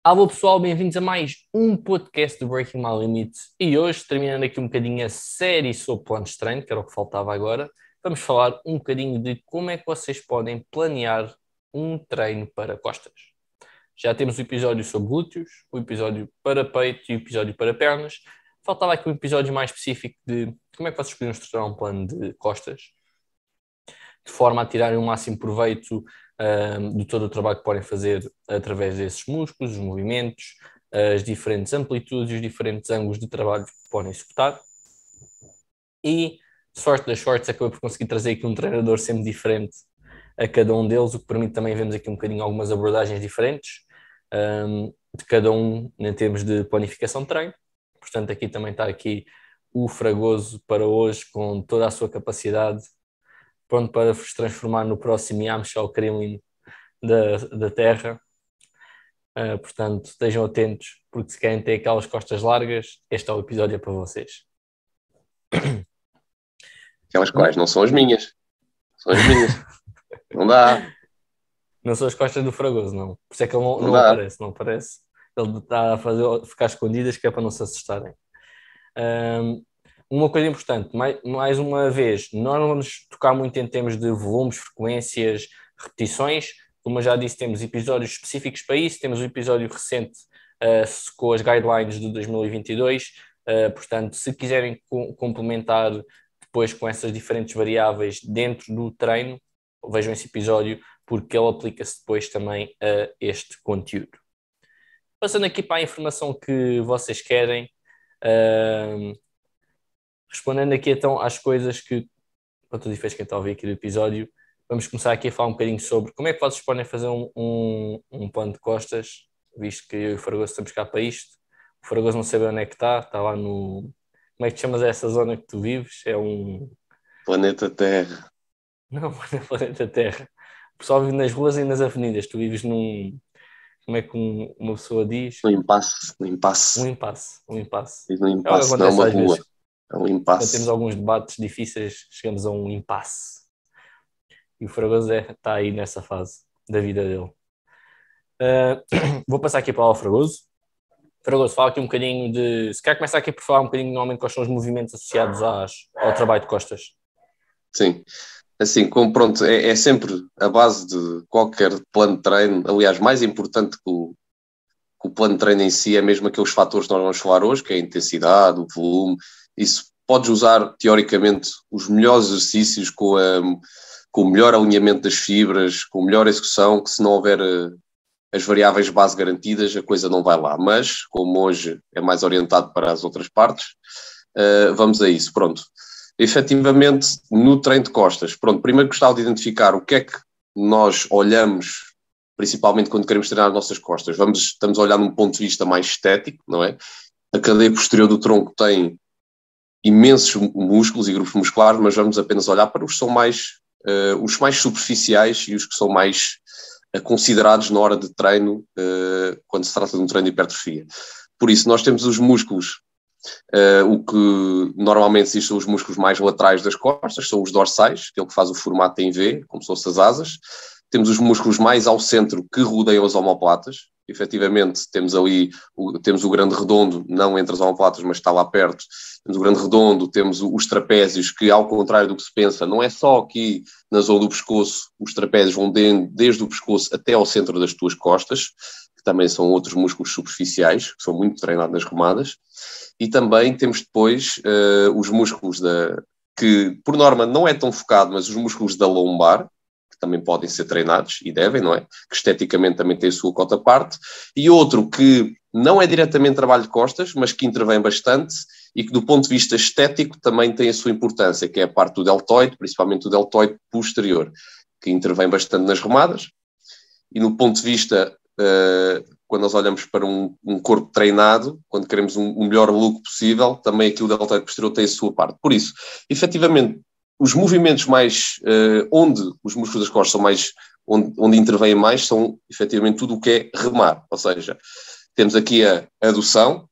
Alô pessoal, bem-vindos a mais um podcast do Breaking My Limits e hoje, terminando aqui um bocadinho a série sobre planos de treino, que era o que faltava agora, vamos falar um bocadinho de como é que vocês podem planear um treino para costas. Já temos o episódio sobre glúteos, o episódio para peito e o episódio para pernas. Faltava aqui um episódio mais específico de como é que vocês podiam estruturar um plano de costas, de forma a tirarem o máximo proveito de todo o trabalho que podem fazer através desses músculos, os movimentos, as diferentes amplitudes e os diferentes ângulos de trabalho que podem executar. E, sorte das sortes, acabei por conseguir trazer aqui um treinador sempre diferente a cada um deles, o que permite também vermos aqui um bocadinho algumas abordagens diferentes de cada um em termos de planificação de treino. Portanto, aqui também está aqui o Fragoso para hoje, com toda a sua capacidade, pronto para vos transformar no próximo Yamcha Kremlin da Terra. Portanto, estejam atentos, porque se querem ter aquelas costas largas, este é o episódio para vocês. Aquelas quais não são as minhas. São as minhas. Não dá. Não são as costas do Fragoso, não. Por isso é que ele não dá. aparece, não aparece. Ele está a ficar escondidas, que é para não se assustarem. Uma coisa importante, mais uma vez, nós não vamos tocar muito em termos de volumes, frequências, repetições. Como eu já disse, temos episódios específicos para isso. Temos um episódio recente com as guidelines de 2022. Portanto, se quiserem complementar depois com essas diferentes variáveis dentro do treino, vejam esse episódio, porque ele aplica-se depois também a este conteúdo. Passando aqui para a informação que vocês querem, respondendo aqui então às coisas que, para todos os efeitos, quem está a ouvir aqui do episódio, vamos começar aqui a falar um bocadinho sobre como é que vocês podem fazer um plano de costas, visto que eu e o Fragoso estamos cá para isto. O Fragoso não sabe onde é que está lá no... Como é que te chamas essa zona que tu vives? É um... Planeta Terra. Não, é planeta Terra. O pessoal vive nas ruas e nas avenidas. Tu vives num... Como é que uma pessoa diz? Um impasse. Um impasse. Um impasse. Um impasse. Diz um impasse, não é uma rua. É um impasse. Quando temos alguns debates difíceis, chegamos a um impasse. E o Fragoso está aí nessa fase da vida dele. Vou passar aqui para o Fragoso. Fragoso, fala aqui um bocadinho de... Se quer começar aqui por falar um bocadinho normalmente quais são os movimentos associados ao trabalho de costas. Sim. Assim, como pronto, é sempre a base de qualquer plano de treino. Aliás, mais importante que o plano de treino em si é mesmo aqueles fatores que nós vamos falar hoje, que é a intensidade, o volume. Isso podes usar, teoricamente, os melhores exercícios com o melhor alinhamento das fibras, com a melhor execução, que se não houver as variáveis base garantidas, a coisa não vai lá. Mas, como hoje é mais orientado para as outras partes, vamos a isso. Pronto. Efetivamente, no treino de costas, pronto, primeiro gostava de identificar o que é que nós olhamos, principalmente quando queremos treinar as nossas costas. Estamos a olhar num ponto de vista mais estético, não é? A cadeia posterior do tronco tem imensos músculos e grupos musculares, mas vamos apenas olhar para os que são os mais superficiais e os que são mais considerados na hora de treino, quando se trata de um treino de hipertrofia. Por isso, nós temos os músculos, o que normalmente são os músculos mais laterais das costas, são os dorsais, aquele que faz o formato em V, como se fossem as asas. Temos os músculos mais ao centro que rodeiam as omoplatas. Efetivamente, temos o grande redondo, não entre as omoplatas, mas está lá perto. Temos o grande redondo, temos os trapézios, que ao contrário do que se pensa, não é só aqui na zona do pescoço, os trapézios vão desde o pescoço até ao centro das tuas costas, que também são outros músculos superficiais, que são muito treinados nas remadas. E também temos depois os músculos que, por norma, não é tão focado, mas os músculos da lombar, que também podem ser treinados, e devem, não é? Que esteticamente também tem a sua cota parte. E outro que não é diretamente trabalho de costas, mas que intervém bastante e que, do ponto de vista estético, também tem a sua importância, que é a parte do deltoide, principalmente o deltoide posterior, que intervém bastante nas remadas. E no ponto de vista... quando nós olhamos para um corpo treinado, quando queremos um melhor look possível, também aqui o deltoide posterior tem a sua parte. Por isso, efetivamente, os movimentos mais, onde os músculos das costas são mais, onde intervêm mais, são efetivamente tudo o que é remar. Ou seja, temos aqui a adução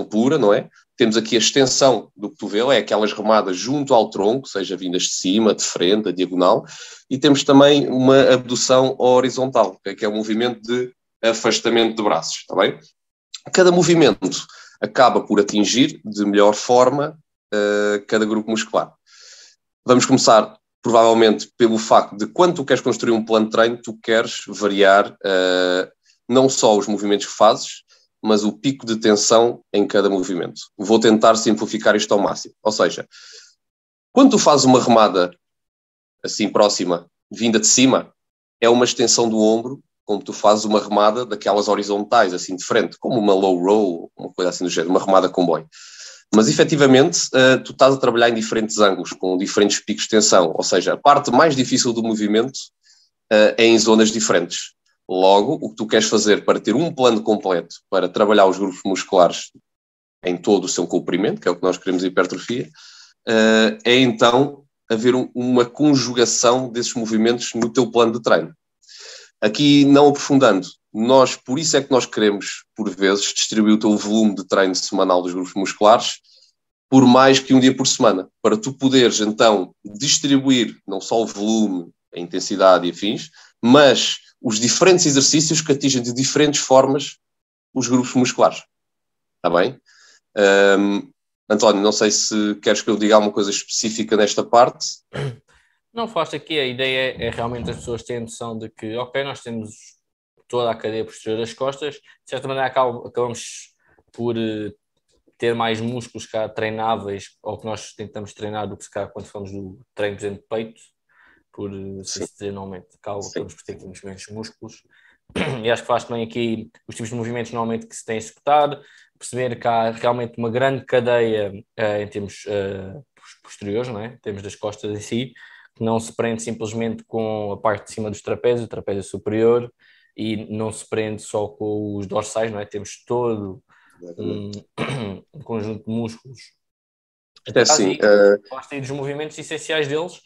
pura, não é? Temos aqui a extensão do cotovelo, é aquelas remadas junto ao tronco, seja vindas de cima, de frente, a diagonal, e temos também uma abdução horizontal, que é o movimento de afastamento de braços, está bem? Cada movimento acaba por atingir de melhor forma cada grupo muscular. Vamos começar, provavelmente, pelo facto de quando tu queres construir um plano de treino, tu queres variar não só os movimentos que fazes, mas o pico de tensão em cada movimento. Vou tentar simplificar isto ao máximo. Ou seja, quando tu fazes uma remada assim próxima, vinda de cima, é uma extensão do ombro, como tu fazes uma remada daquelas horizontais, assim de frente, como uma low row, uma coisa assim do género, uma remada comboio. Mas, efetivamente, tu estás a trabalhar em diferentes ângulos, com diferentes picos de tensão. Ou seja, a parte mais difícil do movimento é em zonas diferentes. Logo, o que tu queres fazer para ter um plano completo, para trabalhar os grupos musculares em todo o seu comprimento, que é o que nós queremos em hipertrofia, é então haver uma conjugação desses movimentos no teu plano de treino. Aqui, não aprofundando, por isso é que nós queremos, por vezes, distribuir o teu volume de treino semanal dos grupos musculares por mais que um dia por semana, para tu poderes, então, distribuir não só o volume, a intensidade e afins, mas os diferentes exercícios que atingem de diferentes formas os grupos musculares. Está bem? António, não sei se queres que eu diga alguma coisa específica nesta parte. Não, falaste aqui, a ideia é realmente as pessoas terem noção de que, ok, nós temos toda a cadeia posterior das costas, de certa maneira acabamos por ter mais músculos cá treináveis, ou que nós tentamos treinar do que se calhar quando falamos do treino, por exemplo, de peito, por se dizer normalmente, acabamos por ter aqui menos músculos. E acho que falaste também aqui os tipos de movimentos normalmente que se têm a executar, perceber que há realmente uma grande cadeia em termos posteriores, não é? Em termos das costas em si, que não se prende simplesmente com a parte de cima dos trapézios, o trapézio superior, e não se prende só com os dorsais, não é? Temos todo um conjunto de músculos. É assim, falaste aí dos movimentos essenciais deles,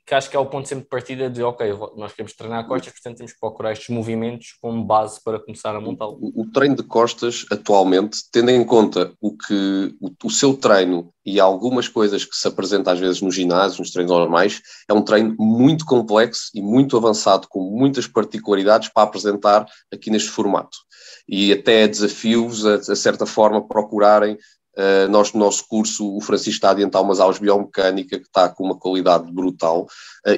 que acho que é o ponto sempre de partida de, ok, nós queremos treinar costas, portanto temos que procurar estes movimentos como base para começar a montá-lo. O treino de costas, atualmente, tendo em conta o seu treino e algumas coisas que se apresentam às vezes no ginásio, nos treinos normais, é um treino muito complexo e muito avançado, com muitas particularidades para apresentar aqui neste formato. E até desafios, a certa forma, procurarem. Nós, no nosso curso, o Francisco está a adiantar umas aulas de biomecânica que está com uma qualidade brutal,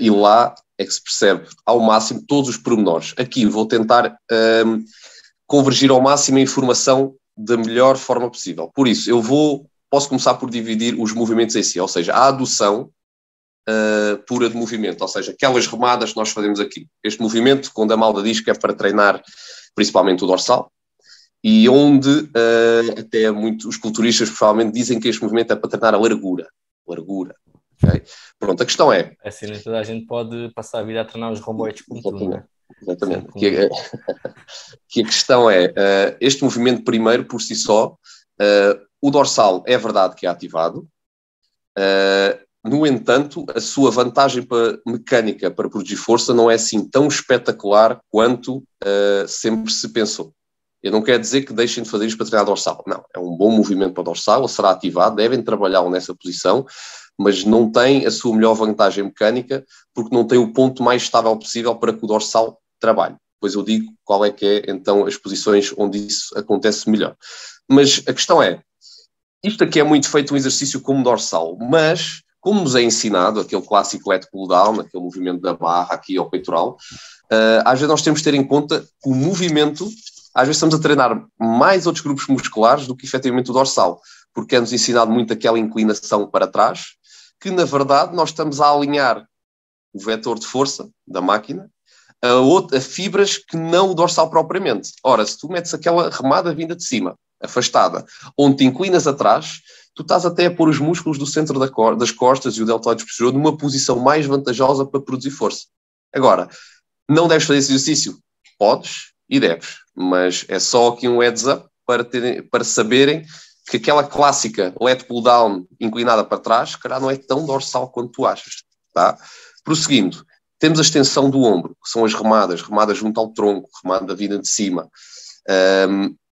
e lá é que se percebe ao máximo todos os pormenores. Aqui vou tentar convergir ao máximo a informação da melhor forma possível. Por isso, posso começar por dividir os movimentos em si, ou seja, a adução pura de movimento, ou seja, aquelas remadas que nós fazemos aqui. Este movimento, quando a malda diz que é para treinar principalmente o dorsal, e onde até os culturistas provavelmente dizem que este movimento é para treinar a largura. Okay? Pronto, a questão é... Assim, nem toda a gente pode passar a vida a treinar os romboides como tu, não é? Exatamente. Que a questão é, este movimento primeiro, por si só, o dorsal é verdade que é ativado, no entanto, a sua vantagem mecânica para produzir força não é assim tão espetacular quanto sempre se pensou. Eu não quero dizer que deixem de fazer isto para treinar dorsal. Não, é um bom movimento para o dorsal, ele será ativado, devem trabalhar nessa posição, mas não tem a sua melhor vantagem mecânica, porque não tem o ponto mais estável possível para que o dorsal trabalhe. Depois eu digo qual é que é, então, as posições onde isso acontece melhor. Mas a questão é, isto aqui é muito feito um exercício como dorsal, mas, como nos é ensinado, aquele clássico lat pull down, aquele movimento da barra aqui ao peitoral, às vezes nós temos de ter em conta que o movimento... Às vezes estamos a treinar mais outros grupos musculares do que efetivamente o dorsal, porque é-nos ensinado muito aquela inclinação para trás, que na verdade nós estamos a alinhar o vetor de força da máquina a fibras que não o dorsal propriamente. Ora, se tu metes aquela remada vinda de cima, afastada, onde te inclinas atrás, tu estás até a pôr os músculos do centro das costas e o deltoide posterior numa posição mais vantajosa para produzir força. Agora, não deves fazer esse exercício? Podes e deves, mas é só aqui um heads up para saberem que aquela clássica lat pull down inclinada para trás, calhar não é tão dorsal quanto tu achas, tá? Prosseguindo, temos a extensão do ombro, que são as remadas junto ao tronco, remada vinda de cima.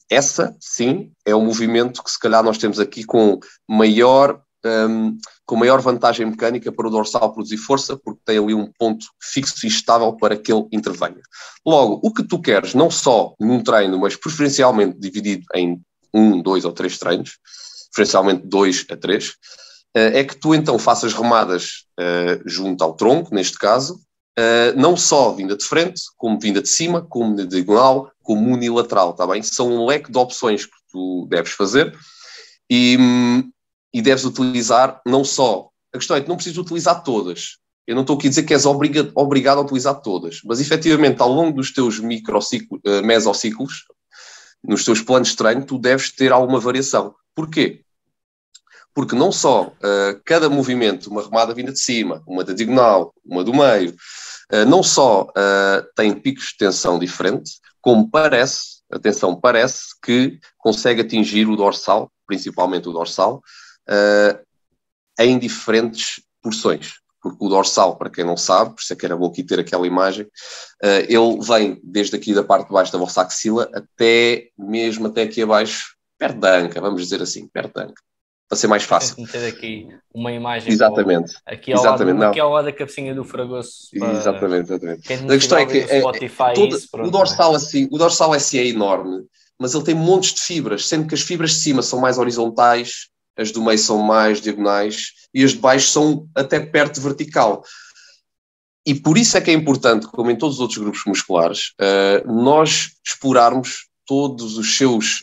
Essa, sim, é um movimento que se calhar nós temos aqui com maior com maior vantagem mecânica para o dorsal produzir força, porque tem ali um ponto fixo e estável para que ele intervenha. Logo, o que tu queres, não só num treino, mas preferencialmente dividido em 1, 2 ou 3 treinos, preferencialmente 2 a 3, é que tu então faças remadas junto ao tronco, neste caso, não só vinda de frente, como vinda de cima, como de diagonal, como unilateral, está bem? São um leque de opções que tu deves fazer e deves utilizar não só... A questão é que não precisas utilizar todas. Eu não estou aqui a dizer que és obrigado a utilizar todas, mas efetivamente ao longo dos teus mesociclos, nos teus planos de treino, tu deves ter alguma variação. Porquê? Porque não só cada movimento, uma remada vinda de cima, uma da diagonal, uma do meio, não só tem picos de tensão diferentes, como parece que consegue atingir o dorsal, principalmente o dorsal, em diferentes porções. Porque o dorsal, para quem não sabe, por isso é que era bom aqui ter aquela imagem, ele vem desde aqui da parte de baixo da vossa axila até aqui abaixo, perto da anca, vamos dizer assim, perto da anca, para ser mais fácil. Tenho que meter aqui uma imagem. Exatamente. Aqui ao lado da cabecinha do Fragoso. Exatamente. A questão é que o dorsal assim é enorme, mas ele tem montes de fibras, sendo que as fibras de cima são mais horizontais, as do meio são mais diagonais e as de baixo são até perto de vertical. E por isso é que é importante, como em todos os outros grupos musculares, nós explorarmos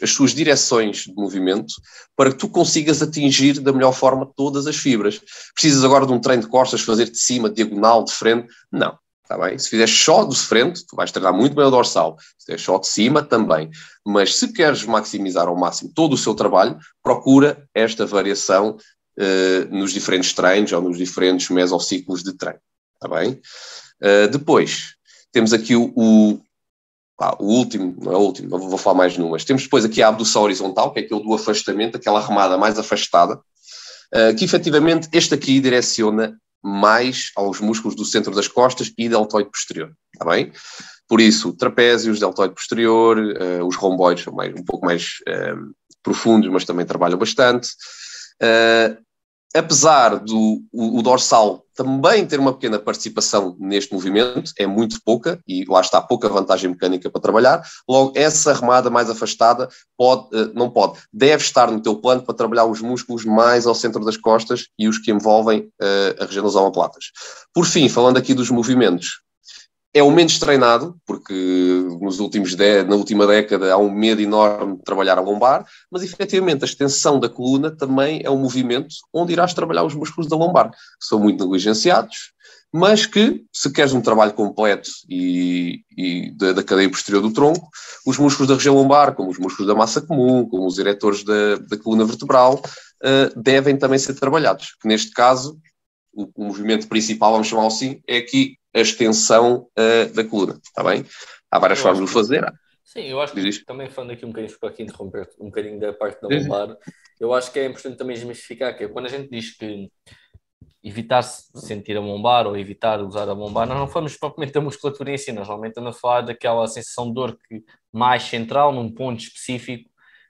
as suas direções de movimento para que tu consigas atingir da melhor forma todas as fibras. Precisas agora de um treino de costas, fazer de cima, diagonal, de frente? Não. Está bem? Se fizeres só de frente, tu vais treinar muito bem o dorsal. Se fizeres só de cima, também. Mas se queres maximizar ao máximo todo o seu trabalho, procura esta variação nos diferentes treinos ou nos diferentes mesociclos de treino. Está bem? Depois, temos aqui o último, não é o último, vou falar mais numas. Temos depois aqui a abdução horizontal, que é aquele do afastamento, aquela remada mais afastada, que efetivamente este aqui direciona mais aos músculos do centro das costas e deltoide posterior, está bem? Por isso, trapézios, deltoide posterior, os romboides são um pouco mais profundos, mas também trabalham bastante. Apesar do dorsal também ter uma pequena participação neste movimento, é muito pouca, e lá está, pouca vantagem mecânica para trabalhar, logo essa remada mais afastada deve estar no teu plano para trabalhar os músculos mais ao centro das costas e os que envolvem a região das omoplatas. Por fim, falando aqui dos movimentos, é o menos treinado, porque na última década há um medo enorme de trabalhar a lombar, mas efetivamente a extensão da coluna também é um movimento onde irás trabalhar os músculos da lombar, que são muito negligenciados, mas que, se queres um trabalho completo e da cadeia posterior do tronco, os músculos da região lombar, como os músculos da massa comum, como os eretores da coluna vertebral, devem também ser trabalhados. Que neste caso, o movimento principal, vamos chamar assim, é aqui a extensão da coluna, está bem? Há várias formas de o fazer. Sim, eu acho que também falando aqui um bocadinho, estou aqui a interromper um bocadinho da parte da lombar, eu acho que é importante também desmistificar que é quando a gente diz que evitar sentir a lombar ou evitar usar a lombar, nós não falamos propriamente da musculatura em si, nós normalmente estamos a falar daquela sensação de dor mais central, num ponto específico,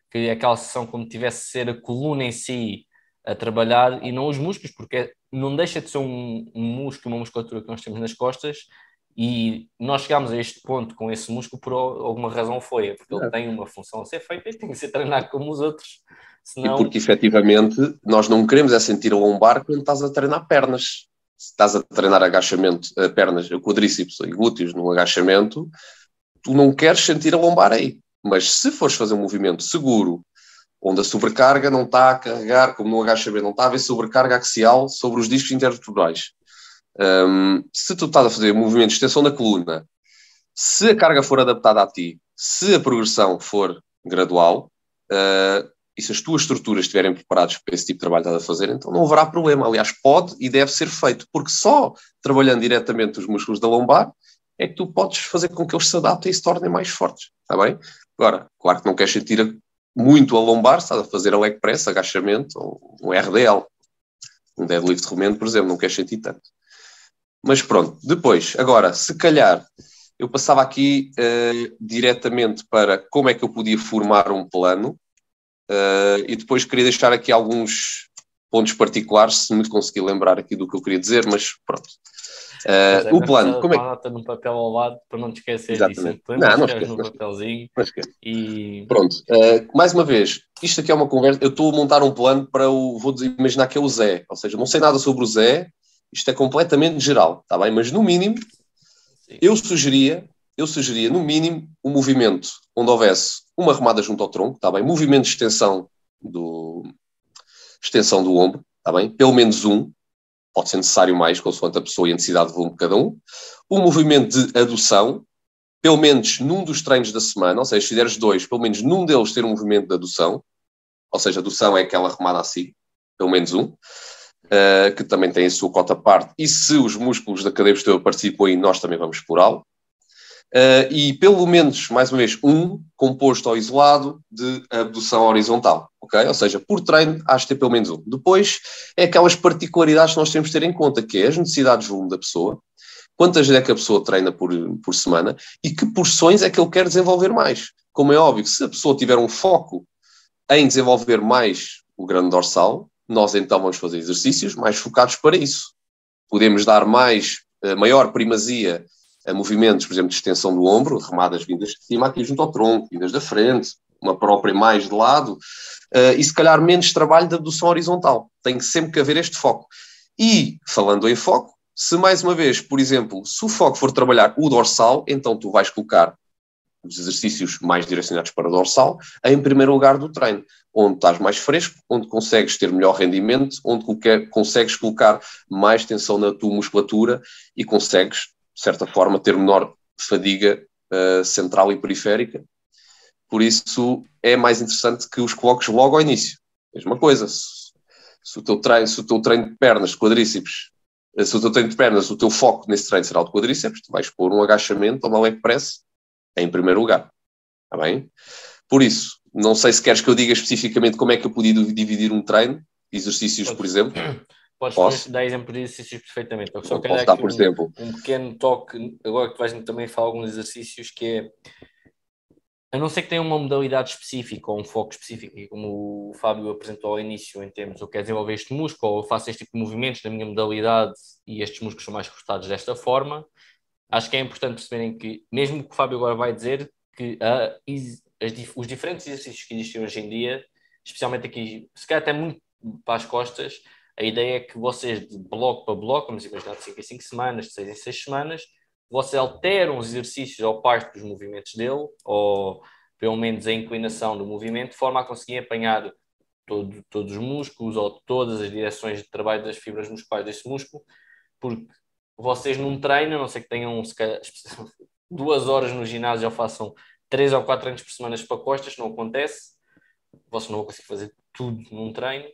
que é aquela sensação como tivesse de ser a coluna em si a trabalhar e não os músculos, porque não deixa de ser um músculo, uma musculatura que nós temos nas costas e nós chegámos a este ponto com esse músculo por alguma razão foi, porque ele tem uma função a ser feita e tem que ser treinado como os outros. Senão... E porque efetivamente nós não queremos sentir a lombar quando estás a treinar pernas. Se estás a treinar agachamento, pernas, quadríceps e glúteos no agachamento, tu não queres sentir a lombar aí. Mas se fores fazer um movimento seguro, onde a sobrecarga não está a carregar, como no agachamento, não está a haver sobrecarga axial sobre os discos intervertebrais. Se tu estás a fazer um movimento de extensão da coluna, se a carga for adaptada a ti, se a progressão for gradual, e se as tuas estruturas estiverem preparadas para esse tipo de trabalho que estás a fazer, então não haverá problema. Aliás, pode e deve ser feito, porque só trabalhando diretamente os músculos da lombar é que tu podes fazer com que eles se adaptem e se tornem mais fortes. Está bem? Agora, claro que não queres sentir muito a lombar, estás a fazer a leg press, agachamento, ou um RDL, um deadlift romeno, por exemplo, não queres sentir tanto. Mas pronto, depois, agora, se calhar, eu passava aqui diretamente para como é que eu podia formar um plano, e depois queria deixar aqui alguns pontos particulares, se me conseguir lembrar aqui do que eu queria dizer, mas pronto. O plano, como é que... nota no papel ao lado para não te esquecer Exatamente. disso. Não esqueço no papelzinho. Não esquece. E... Pronto, mais uma vez, isto aqui é uma conversa, eu estou a montar um plano para vou imaginar que é o Zé, ou seja, não sei nada sobre o Zé, isto é completamente geral, está bem? Mas no mínimo, eu sugeria no mínimo um movimento onde houvesse uma remada junto ao tronco, está bem? Movimento de extensão do ombro, está bem? Pelo menos um, pode ser necessário mais, consoante a pessoa e a necessidade de volume de cada um. Um movimento de adução, pelo menos num dos treinos da semana, ou seja, se fizeres 2, pelo menos num deles ter um movimento de adução, ou seja, adução é aquela remada assim, pelo menos um, que também tem a sua cota à parte, e se os músculos da cadeia posterior participam aí, nós também vamos explorá-lo. E pelo menos, mais uma vez, um composto ou isolado de abdução horizontal, ok? Ou seja, por treino, acho que ter pelo menos um. Depois, é aquelas particularidades que nós temos de ter em conta, que é as necessidades de volume da pessoa, quantas vezes é que a pessoa treina por semana e que porções é que ele quer desenvolver mais. Como é óbvio que se a pessoa tiver um foco em desenvolver mais o grande dorsal, nós então vamos fazer exercícios mais focados para isso. Podemos dar maior primazia a movimentos, por exemplo, de extensão do ombro, remadas vindas de cima aqui junto ao tronco, vindas da frente, uma própria mais de lado, e se calhar menos trabalho de abdução horizontal. Tem sempre que haver este foco. E, falando em foco, se mais uma vez, por exemplo, se o foco for trabalhar o dorsal, então tu vais colocar os exercícios mais direcionados para o dorsal em primeiro lugar do treino, onde estás mais fresco, onde consegues ter melhor rendimento, onde consegues colocar mais tensão na tua musculatura e consegues, de certa forma, ter menor fadiga central e periférica. Por isso, é mais interessante que os coloques logo ao início. Mesma coisa, se o teu treino de pernas, quadríceps, se o teu treino de pernas, o teu foco nesse treino será o de quadríceps, tu vais pôr um agachamento ou uma leg press em primeiro lugar. Está bem? Por isso, não sei se queres que eu diga especificamente como é que eu podia dividir um treino, exercícios, por exemplo. Podes dar exemplo de exercícios perfeitamente. Eu só quero dar aqui um pequeno toque, agora que vais também falar alguns exercícios, que é, a não ser que tenha uma modalidade específica ou um foco específico, e como o Fábio apresentou ao início, em termos, eu quero desenvolver este músculo, ou eu faço este tipo de movimentos na minha modalidade e estes músculos são mais recrutados desta forma, acho que é importante perceberem que, mesmo que o Fábio agora vai dizer, que os diferentes exercícios que existem hoje em dia, especialmente aqui, se calhar até muito para as costas, a ideia é que vocês, de bloco para bloco, vamos imaginar de 5 em 5 semanas, de 6 em 6 semanas, vocês alteram os exercícios ou parte dos movimentos dele, ou pelo menos a inclinação do movimento, de forma a conseguir apanhar todos os músculos ou todas as direções de trabalho das fibras musculares desse músculo, porque vocês num treino, a não ser que tenham 2 horas no ginásio ou façam 3 ou 4 treinos por semana para costas, não acontece, vocês não vão conseguir fazer tudo num treino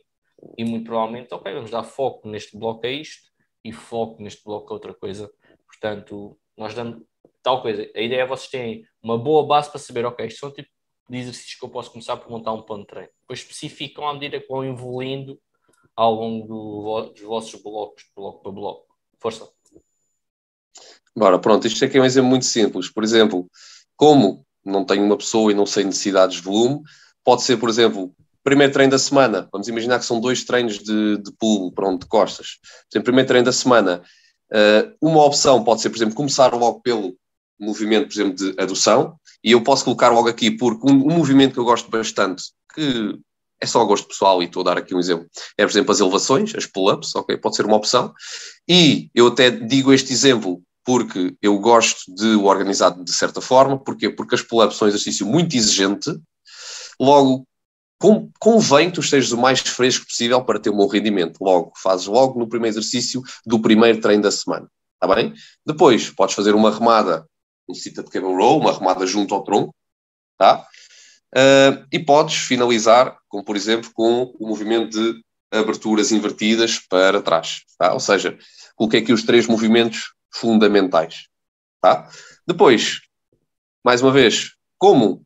e muito provavelmente, ok, vamos dar foco neste bloco a isto e foco neste bloco a outra coisa. Portanto, nós damos tal coisa. A ideia é vocês terem uma boa base para saber, ok, isto são o tipo de exercícios que eu posso começar por montar um plano de treino. Depois especificam à medida que vão evoluindo ao longo dos vossos blocos, bloco para bloco. Força. Bora, pronto, isto aqui é um exemplo muito simples. Por exemplo, como não tenho uma pessoa e não sei necessidades de volume, pode ser, por exemplo, primeiro treino da semana. Vamos imaginar que são 2 treinos de pulo, de costas. Por exemplo, primeiro treino da semana, uma opção pode ser, por exemplo, começar logo pelo movimento, por exemplo, de adução, e eu posso colocar logo aqui, porque um movimento que eu gosto bastante, que é só gosto pessoal, e estou a dar aqui um exemplo, é, por exemplo, as elevações, as pull-ups, ok? Pode ser uma opção. E eu até digo este exemplo porque eu gosto de o organizar de certa forma. Porquê? Porque as pull-ups são um exercício muito exigente. Logo, convém que tu estejas o mais fresco possível para ter um bom rendimento. Logo, fazes logo no primeiro exercício do primeiro treino da semana. Está bem? Depois, podes fazer uma remada, um sit-up cable roll, uma remada junto ao tronco. Tá? E podes finalizar, como por exemplo, com o movimento de aberturas invertidas para trás. Tá? Ou seja, coloquei aqui os 3 movimentos fundamentais. Tá? Depois, mais uma vez, como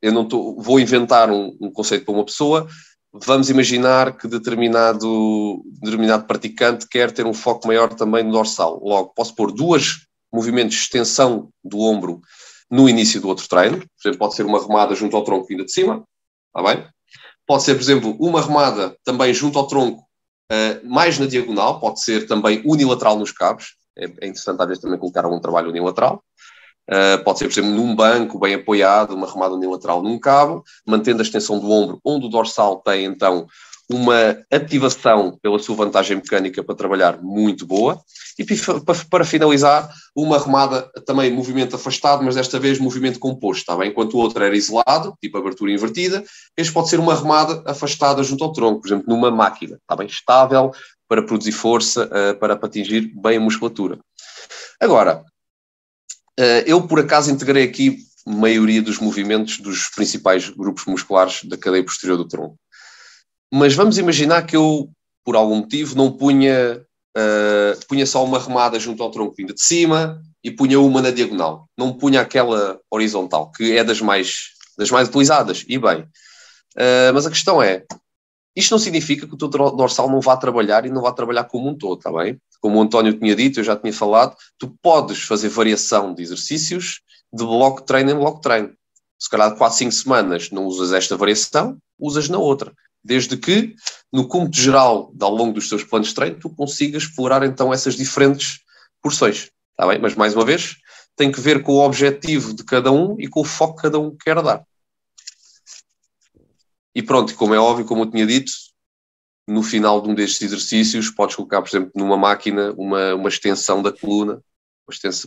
eu não vou inventar um conceito para uma pessoa, vamos imaginar que determinado praticante quer ter um foco maior também no dorsal. Logo, posso pôr 2 movimentos de extensão do ombro no início do outro treino. Por exemplo, pode ser uma remada junto ao tronco vinda de cima. Está bem? Pode ser, por exemplo, uma remada também junto ao tronco, mais na diagonal, pode ser também unilateral nos cabos. É interessante às vezes também colocar algum trabalho unilateral. Pode ser, por exemplo, num banco bem apoiado, uma remada unilateral num cabo, mantendo a extensão do ombro, onde o dorsal tem então uma ativação pela sua vantagem mecânica para trabalhar muito boa. E para finalizar, uma remada também movimento afastado, mas desta vez movimento composto, está bem? Enquanto o outro era isolado, tipo abertura invertida, este pode ser uma remada afastada junto ao tronco, por exemplo, numa máquina, está bem? Estável para produzir força, para atingir bem a musculatura. Agora, eu por acaso integrei aqui a maioria dos movimentos dos principais grupos musculares da cadeia posterior do tronco. Mas vamos imaginar que eu, por algum motivo, não punha só uma remada junto ao tronco vinda de cima e punha uma na diagonal. Não punha aquela horizontal, que é das mais utilizadas, e bem. Mas a questão é, isto não significa que o teu dorsal não vá trabalhar e não vá trabalhar como um todo, está bem? Como o António tinha dito, eu já tinha falado, tu podes fazer variação de exercícios de bloco de treino em bloco de treino. Se calhar de 4, 5 semanas não usas esta variação, usas na outra. Desde que, no cômputo geral, ao longo dos teus planos de treino, tu consigas explorar então essas diferentes porções. Está bem? Mas, mais uma vez, tem que ver com o objetivo de cada um e com o foco que cada um quer dar. E pronto, como é óbvio, como eu tinha dito, no final de um destes exercícios, podes colocar, por exemplo, numa máquina, uma extensão da coluna,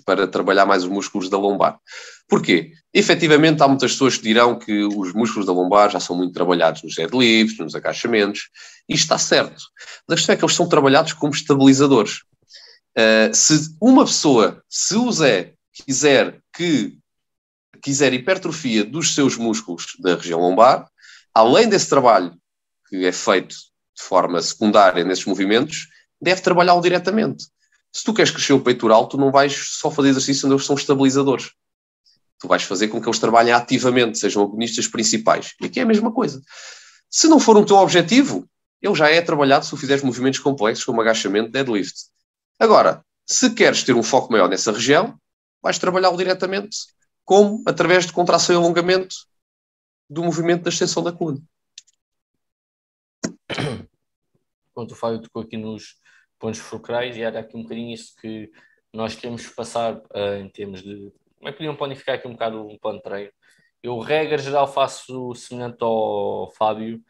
para trabalhar mais os músculos da lombar. Porquê? Efetivamente, há muitas pessoas que dirão que os músculos da lombar já são muito trabalhados nos deadlifts, nos agachamentos, e está certo. Mas a questão é que eles são trabalhados como estabilizadores. Se uma pessoa, se o Zé quiser hipertrofia dos seus músculos da região lombar, além desse trabalho que é feito de forma secundária nesses movimentos, deve trabalhá-lo diretamente. Se tu queres crescer o peitoral, tu não vais só fazer exercícios onde eles são estabilizadores. Tu vais fazer com que eles trabalhem ativamente, sejam agonistas principais. E aqui é a mesma coisa. Se não for um teu objetivo, ele já é trabalhado se tu fizeres movimentos complexos como agachamento, deadlift. Agora, se queres ter um foco maior nessa região, vais trabalhá-lo diretamente, como através de contração e alongamento do movimento da extensão da coluna. Pronto, o Fábio tocou aqui nos pontos fulcrais e era aqui um bocadinho isso que nós queremos passar em termos de como é que podiam planificar aqui um bocado um plano de treino. Eu, regra geral, faço semelhante ao Fábio.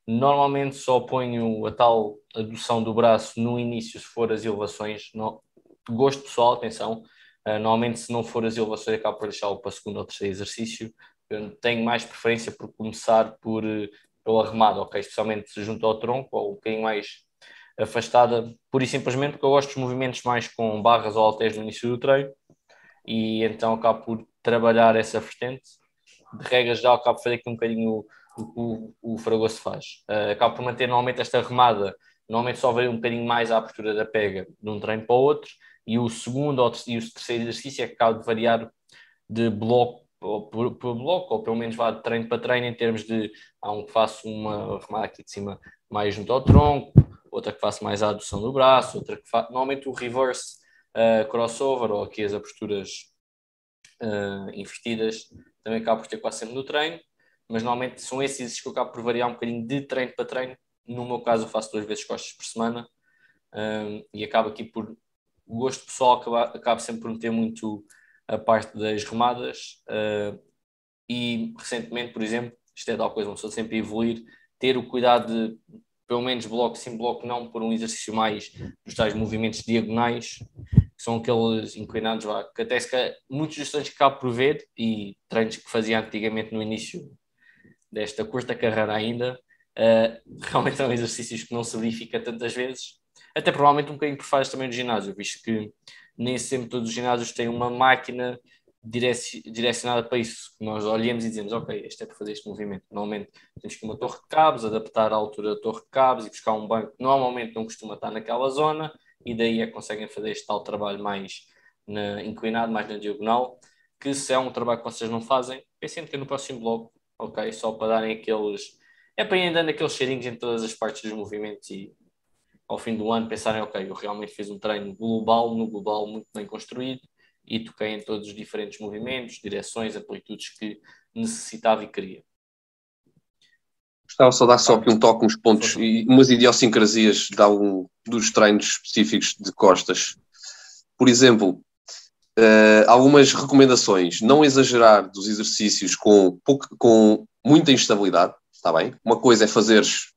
Normalmente só ponho a tal adução do braço no início, se for as elevações. Gosto pessoal, atenção. Normalmente, se não for as elevações, acabo por deixá-lo para o segundo ou terceiro exercício. Eu tenho mais preferência por começar pela remada, ok? Especialmente junto ao tronco ou um bocadinho mais afastada, pura e simplesmente porque eu gosto dos movimentos mais com barras ou halteres no início do treino e então acabo por trabalhar essa vertente. De regra geral, acabo por fazer aqui um bocadinho o que o Fragoso faz. Acabo por manter normalmente esta remada, normalmente só varia um bocadinho mais a abertura da pega de um treino para o outro e o segundo e o terceiro exercício é que acabo de variar de bloco por bloco, ou pelo menos vá de treino para treino, em termos de há um que faço uma remada aqui de cima mais junto ao tronco, outra que faço mais a adução do braço, outra que faço normalmente o reverse crossover, ou aqui as aberturas invertidas, também acabo por ter quase sempre no treino, mas normalmente são esses exercícios que eu acabo por variar um bocadinho de treino para treino. No meu caso eu faço 2 vezes costas por semana e acabo aqui por gosto pessoal, acabo sempre por meter muito a parte das remadas e recentemente, por exemplo, isto é tal coisa, não sou sempre a evoluir, ter o cuidado de pelo menos bloco sim, bloco não, por um exercício mais dos tais movimentos diagonais, que são aqueles inclinados lá, que até se calhar, muitos dos treinos que acabo por ver e treinos que fazia antigamente no início desta curta carreira ainda, realmente são exercícios que não se verifica tantas vezes, até provavelmente um bocadinho por falhas também do ginásio, visto que nem sempre todos os ginásios têm uma máquina direcionada para isso. Nós olhamos e dizemos, ok, este é para fazer este movimento. Normalmente temos que ir uma torre de cabos, adaptar à altura da torre de cabos e buscar um banco que normalmente não costuma estar naquela zona e daí é que conseguem fazer este tal trabalho mais inclinado, mais na diagonal, que se é um trabalho que vocês não fazem, pensem que no próximo bloco, ok, só para darem aqueles... É para ir dando aqueles cheirinhos em todas as partes dos movimentos e ao fim do ano pensarem, ok, eu realmente fiz um treino global, no global muito bem construído e toquei em todos os diferentes movimentos, direções, amplitudes que necessitava e queria. Gostava só de dar só aqui um toque, uns pontos e umas idiosincrasias de algum dos treinos específicos de costas. Por exemplo, algumas recomendações. Não exagerar dos exercícios com muita instabilidade, está bem? Uma coisa é fazeres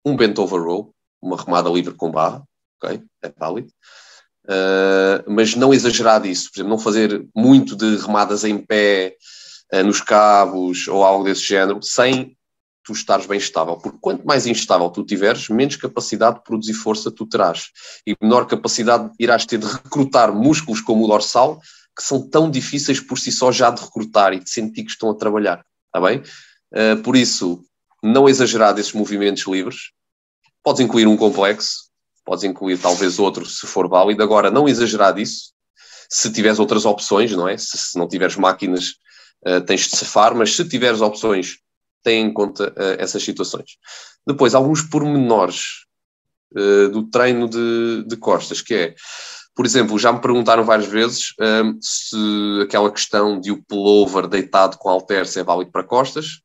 um bent over row, uma remada livre com barra, ok? É válido. Mas não exagerar disso. Por exemplo, não fazer muito de remadas em pé, nos cabos ou algo desse género, sem tu estares bem estável. Porque quanto mais instável tu tiveres, menos capacidade de produzir força tu terás. E menor capacidade irás ter de recrutar músculos como o dorsal, que são tão difíceis por si só já de recrutar e de sentir que estão a trabalhar. Está bem? Por isso, não exagerar desses movimentos livres. Podes incluir um complexo, podes incluir talvez outro, se for válido. Agora, não exagerar disso. Se tiveres outras opções, não é? Se não tiveres máquinas, tens de cefar, mas se tiveres opções, tem em conta essas situações. Depois, alguns pormenores do treino de costas, que é, por exemplo, já me perguntaram várias vezes se aquela questão de o pullover deitado com halter se é válido para costas.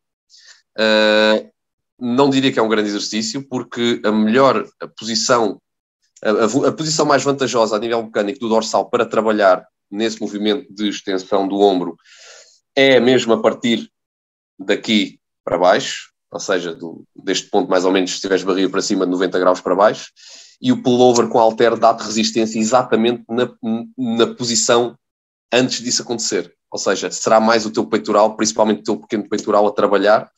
Não diria que é um grande exercício, porque a posição mais vantajosa a nível mecânico do dorsal para trabalhar nesse movimento de extensão do ombro é mesmo a partir daqui para baixo, ou seja, deste ponto mais ou menos, se tiveres barriga para cima, de 90 graus para baixo, e o pullover com halter dá-te resistência exatamente na posição antes disso acontecer. Ou seja, será mais o teu peitoral, principalmente o teu pequeno peitoral a trabalhar,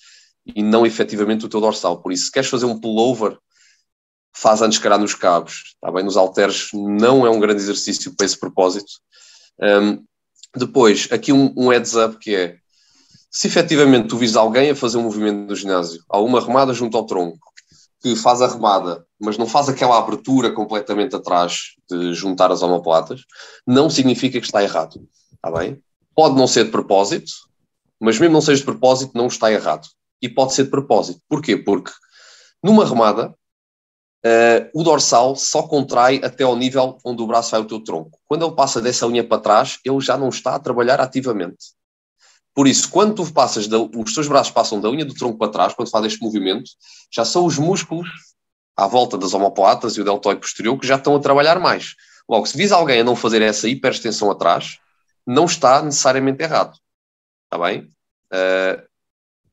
e não efetivamente o teu dorsal. Por isso, se queres fazer um pullover, faz antes carar nos cabos. Está bem? Nos halteres não é um grande exercício para esse propósito. Depois, aqui um heads up que é, se efetivamente tu vis alguém a fazer um movimento no ginásio, há uma remada junto ao tronco, que faz a remada, mas não faz aquela abertura completamente atrás de juntar as omoplatas, não significa que está errado. Está bem? Pode não ser de propósito, mas mesmo não seja de propósito, não está errado. E pode ser de propósito. Porquê? Porque numa remada, o dorsal só contrai até ao nível onde o braço vai ao teu tronco. Quando ele passa dessa linha para trás, ele já não está a trabalhar ativamente. Por isso, quando tu passas, os teus braços passam da linha do tronco para trás, quando fazes este movimento, já são os músculos à volta das omoplatas e o deltoide posterior que já estão a trabalhar mais. Logo, se vis alguém a não fazer essa hiperextensão atrás, não está necessariamente errado. Está bem?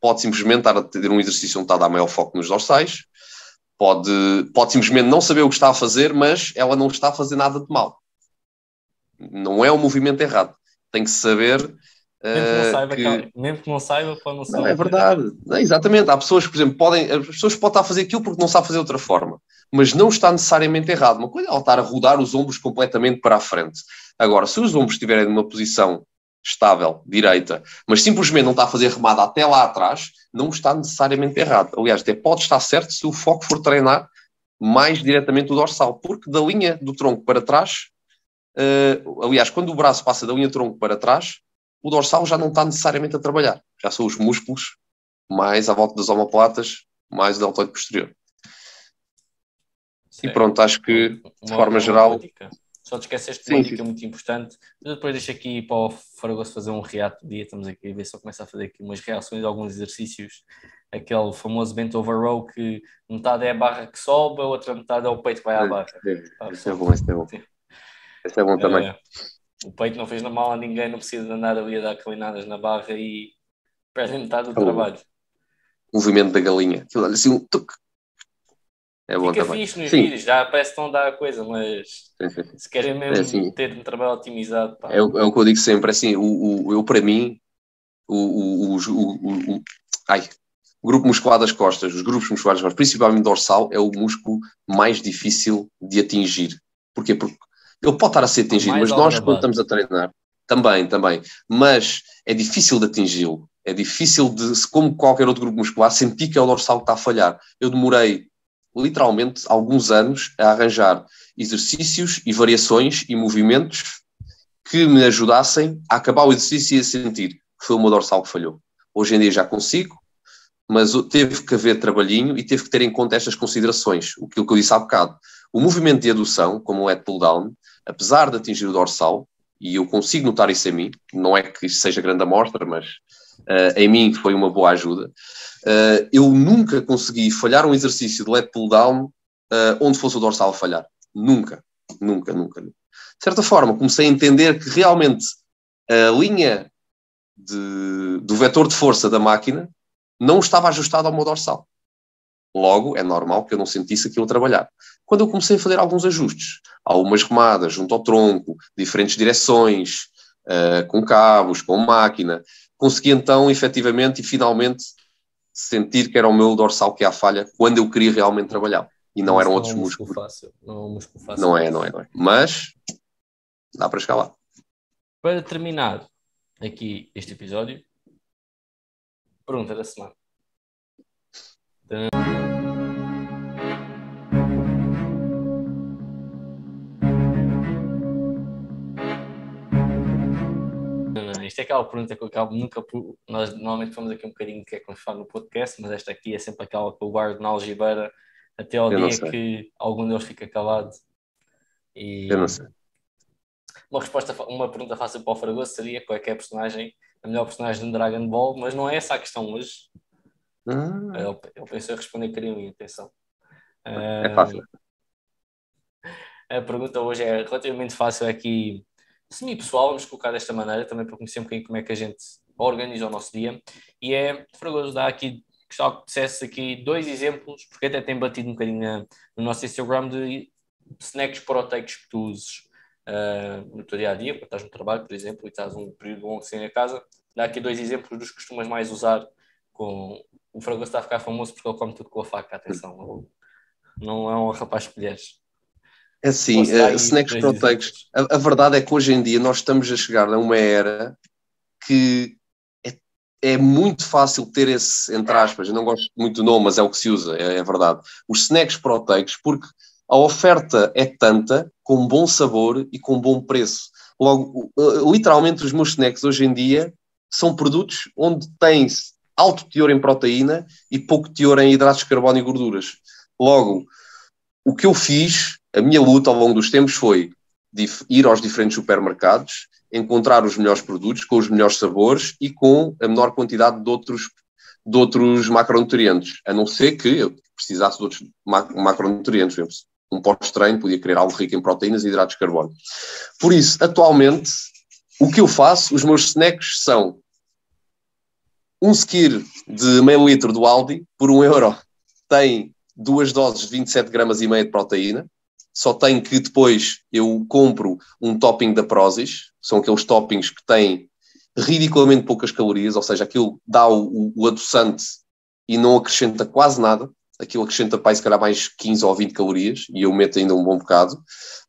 Pode simplesmente estar a ter um exercício onde está a dar maior foco nos dorsais, pode simplesmente não saber o que está a fazer, mas ela não está a fazer nada de mal. Não é um movimento errado. Tem que saber... mesmo que não saiba, pode não saber. Não, é verdade. Não, exatamente. Há pessoas que, por exemplo, as pessoas podem estar a fazer aquilo porque não sabem fazer de outra forma. Mas não está necessariamente errado. Uma coisa é ela estar a rodar os ombros completamente para a frente. Agora, se os ombros estiverem numa posição estável, direita, mas simplesmente não está a fazer remada até lá atrás, não está necessariamente errado. Aliás, até pode estar certo se o foco for treinar mais diretamente o dorsal. Porque da linha do tronco para trás, aliás, quando o braço passa da linha do tronco para trás, o dorsal já não está necessariamente a trabalhar. Já são os músculos mais à volta das omoplatas, mais o deltoide posterior. Sim. E pronto, acho que de forma geral... Só te esqueceste de uma dica muito importante. Eu depois deixo aqui para o Fragoso fazer um reato do dia. Estamos aqui a ver se eu começo a fazer aqui umas reações de alguns exercícios. Aquele famoso bent over row que metade é a barra que sobe, a outra metade é o peito que vai à barra. Isso é bom, isso é bom. Isso é bom também. O peito não fez mal a ninguém, não precisa de andar ali a dar calinadas na barra e perdem metade do trabalho. Movimento da galinha. Assim, um tuc. É bom Fica também. fixe nos vídeos, já parece que estão a dar a coisa, mas sim. Se querem mesmo ter um trabalho otimizado... Pá. É o que eu digo sempre, assim, eu para mim, o grupo muscular das costas, os grupos musculares das costas, principalmente dorsal, é o músculo mais difícil de atingir. Porquê? Porque ele pode estar a ser atingido, mas nós quando estamos a treinar, também, mas é difícil de atingi-lo. É difícil de, como qualquer outro grupo muscular, sentir que é o dorsal que está a falhar. Eu demorei, literalmente, alguns anos a arranjar exercícios e variações e movimentos que me ajudassem a acabar o exercício e a sentir que foi o meu dorsal que falhou. Hoje em dia já consigo, mas teve que haver trabalhinho e teve que ter em conta estas considerações. Aquilo que eu disse há bocado. O movimento de adução, como o lat pull down, apesar de atingir o dorsal, e eu consigo notar isso em mim, não é que isto seja grande amostra, mas em mim foi uma boa ajuda. Eu nunca consegui falhar um exercício de lat pull down onde fosse o dorsal a falhar. Nunca. De certa forma, comecei a entender que realmente a linha do vetor de força da máquina não estava ajustada ao meu dorsal. Logo, é normal que eu não sentisse aquilo a trabalhar. Quando eu comecei a fazer alguns ajustes, algumas remadas junto ao tronco, diferentes direções, com cabos, com máquina, consegui então, efetivamente e finalmente, sentir que era o meu dorsal que ia à falha quando eu queria realmente trabalhar. E não eram outros músculos. Não é um músculo fácil. Não é. Mas dá para escalar. Para terminar aqui este episódio, pergunta da semana. Isto é aquela pergunta que eu acabo nunca por... Nós normalmente falamos aqui um bocadinho do que é que vamos falar no podcast, mas esta aqui é sempre aquela que eu guardo na algibeira até ao dia que algum deles fica calado. E... Eu não sei. Uma pergunta fácil para o Fragoso seria qual é que é a melhor personagem de Dragon Ball, mas não é essa a questão hoje. Eu pensei em responder carinho, atenção. É fácil. A pergunta hoje é relativamente fácil aqui, semi-pessoal, vamos colocar desta maneira, também para conhecer um bocadinho como é que a gente organiza o nosso dia. E é, Fragoso, gostava que dissesse aqui 2 exemplos, porque até tem batido um bocadinho no nosso Instagram, de snacks proteicos que tu uses no teu dia-a-dia, quando estás no trabalho, por exemplo, e estás um período longo sem a casa. Dá aqui 2 exemplos dos que costumas mais usar. O Fragoso está a ficar famoso porque ele come tudo com a faca, atenção, não é um rapaz de colheres. É assim, snacks proteicos. A verdade é que hoje em dia nós estamos a chegar a uma era que é muito fácil ter esse, entre aspas, eu não gosto muito do nome, mas é o que se usa, é verdade. Os snacks proteicos, porque a oferta é tanta, com bom sabor e com bom preço. Logo, literalmente os meus snacks hoje em dia são produtos onde tens alto teor em proteína e pouco teor em hidratos de carbono e gorduras. Logo, o que eu fiz, a minha luta ao longo dos tempos foi ir aos diferentes supermercados, encontrar os melhores produtos, com os melhores sabores e com a menor quantidade de outros macronutrientes, a não ser que eu precisasse de outros macronutrientes. Por exemplo, um pós-treino podia querer algo rico em proteínas e hidratos de carbono. Por isso, atualmente, o que eu faço, os meus snacks são um skyr de meio litro do Aldi por €1. Tem 2 doses de 27 gramas e meio de proteína. Só tenho que depois eu compro um topping da Prozis. São aqueles toppings que têm ridiculamente poucas calorias, ou seja, aquilo dá o adoçante e não acrescenta quase nada. Aquilo acrescenta para aí, se calhar, mais 15 ou 20 calorias e eu meto ainda um bom bocado.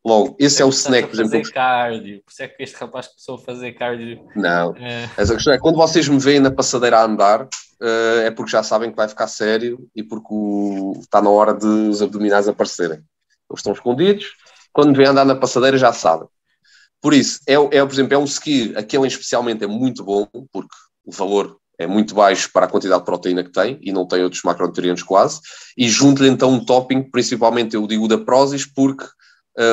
Logo, esse é o snack, por exemplo. Fazer cardio. Por isso é que este rapaz começou a fazer cardio. Não. Essa questão é, quando vocês me veem na passadeira a andar, é porque já sabem que vai ficar sério e porque está na hora de os abdominais aparecerem. Eles estão escondidos. Quando me veem andar na passadeira, já sabem. Por isso, por exemplo, é um ski, aquele especialmente é muito bom, porque o valor é muito baixo para a quantidade de proteína que tem e não tem outros macronutrientes quase, e junto-lhe então um topping, principalmente eu digo da Prozis, porque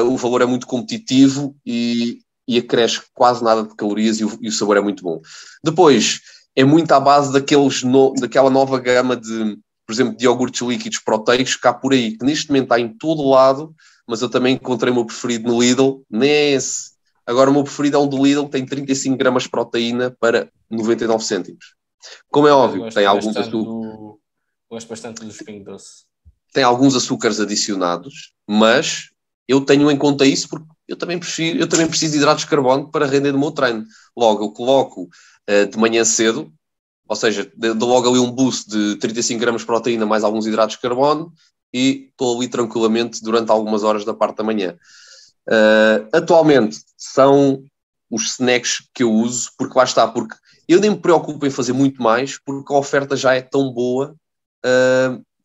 o valor é muito competitivo e acresce quase nada de calorias e o sabor é muito bom. Depois, é muito à base daquela nova gama de, por exemplo, de iogurtes líquidos proteicos que há por aí, que neste momento está em todo lado, mas eu também encontrei o meu preferido no Lidl, nem é esse. Agora o meu preferido é um do Lidl, que tem 35 gramas de proteína para 99 cêntimos. Como é óbvio, tem alguns açúcares. Gosto bastante do espinho doce. Tem alguns açúcares adicionados, mas eu tenho em conta isso porque eu também preciso de hidratos de carbono para render no meu treino. Logo, eu coloco de manhã cedo, ou seja, dou logo ali um boost de 35 gramas de proteína mais alguns hidratos de carbono e estou ali tranquilamente durante algumas horas da parte da manhã. Atualmente são os snacks que eu uso, porque lá está, porque eu nem me preocupo em fazer muito mais, porque a oferta já é tão boa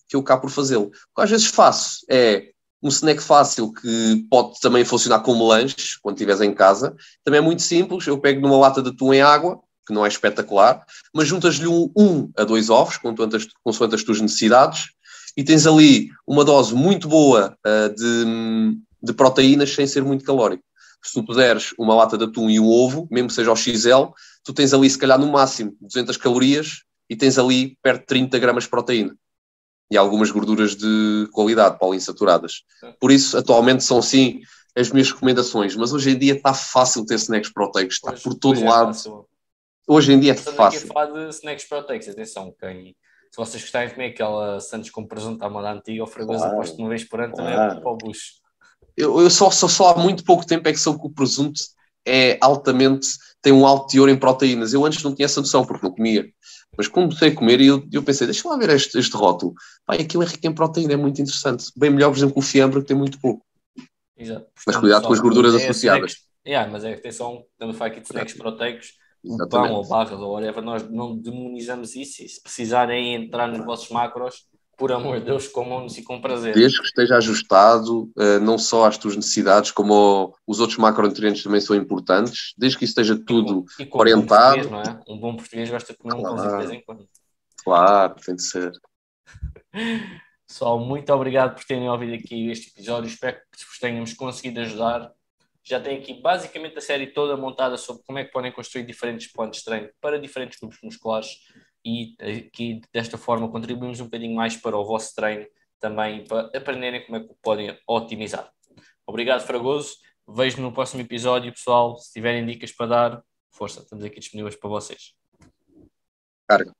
que eu acabo por fazê-lo. O que às vezes faço é um snack fácil que pode também funcionar como lanche, quando estiveres em casa. Também é muito simples, eu pego numa lata de atum em água, que não é espetacular, mas juntas-lhe 1 a 2 ovos, consoante as tuas necessidades, e tens ali uma dose muito boa de proteínas sem ser muito calórico. Se tu puderes uma lata de atum e um ovo, mesmo que seja ao XL, tu tens ali, se calhar, no máximo 200 calorias e tens ali perto de 30 gramas de proteína. E algumas gorduras de qualidade, poliinsaturadas. Por isso, atualmente, são sim as minhas recomendações. Mas hoje em dia está fácil ter snacks proteicos, está por todo lado. Fácil. Hoje em dia é Estamos fácil. aqui a falar de snacks proteicos, atenção, se vocês gostarem de comer aquela Santos com presunto à moda antiga, o Fragoso aposto uma vez por ano também é para o bucho. Eu só há muito pouco tempo é que soube que o presunto é altamente, tem um alto teor em proteínas. Eu antes não tinha essa noção, porque não comia. Mas comecei a comer e eu pensei, deixa lá ver este rótulo. Pai, aquilo é rico em proteína, é muito interessante. Bem melhor, por exemplo, que o fiambre, que tem muito pouco. Exato. Portanto, Mas cuidado com as gorduras associadas. Mas atenção, estamos a falar aqui de snacks proteicos, o pão Exatamente. ou barras ou whatever, nós não demonizamos isso. E se precisarem entrar nos vossos macros, por amor de Deus, comam-nos e com prazer. Desde que esteja ajustado, não só às tuas necessidades, como os outros macronutrientes também são importantes, desde que isso esteja tudo orientado. Um bom português, não é? Um bom português gosta de comer um pãozinho de vez em quando. Claro, tem de ser. Pessoal, muito obrigado por terem ouvido aqui este episódio. Espero que vos tenhamos conseguido ajudar. Já tem aqui basicamente a série toda montada sobre como é que podem construir diferentes planos de treino para diferentes grupos musculares e aqui desta forma contribuímos um bocadinho mais para o vosso treino também, para aprenderem como é que o podem otimizar. Obrigado, Fragoso. Vejo-me no próximo episódio, pessoal. Se tiverem dicas para dar, força, estamos aqui disponíveis para vocês. Carga.